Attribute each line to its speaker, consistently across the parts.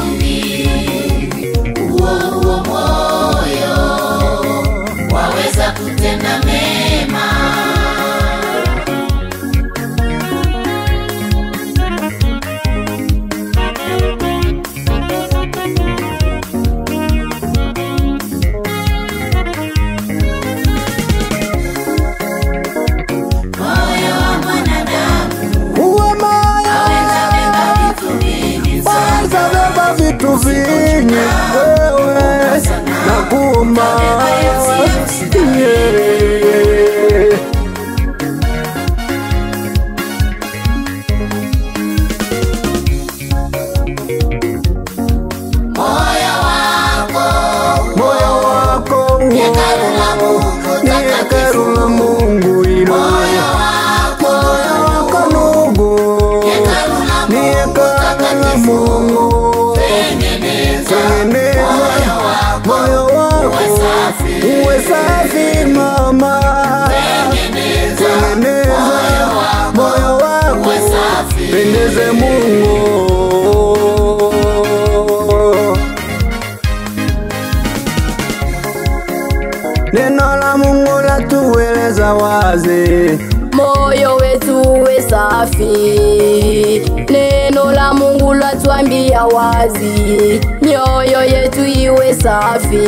Speaker 1: vizuri, huo moyo waweza kutenda mema.
Speaker 2: Vingi wewe na kuma moyo wako ni hekalu la Mungu ilo moyo wako ndugu ni hekalu la Mungu. Moyo wako uwe safi mama, tengeneza moyo wako pendeze Mungu. Neno la Mungu latueleza wazi
Speaker 3: moyo wetu uwe safi. Neno la Mungu latuambia wazi mioyo yetu iwe safi,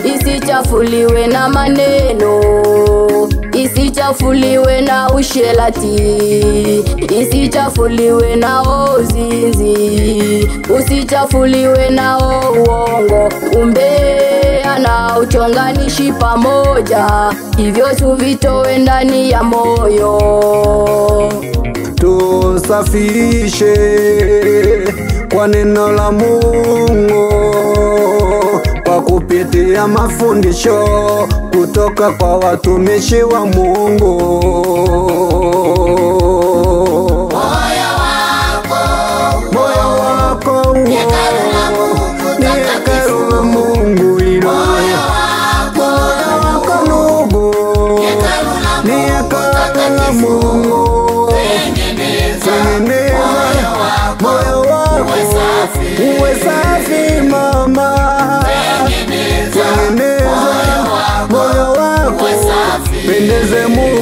Speaker 3: isichafuliwe na maneno, isichafuliwe na usherati, isichafuliwe na uzinzi, usichafuliwe na uongo, umbea na uchonganishi pamoja, hivyo tuvitoe ndani ya moyo.
Speaker 2: Tusafishe kwa neno la Mungu kwa kupitia mafundisho kutoka kwa watumishi wa Mungu. Moyo wako ni hekalu la Mungu ilo moyo wako ndugu ni hekalu la Mungu. Moyo wako uwe safi mama, tengeneza moyo wako pendeze Mungu.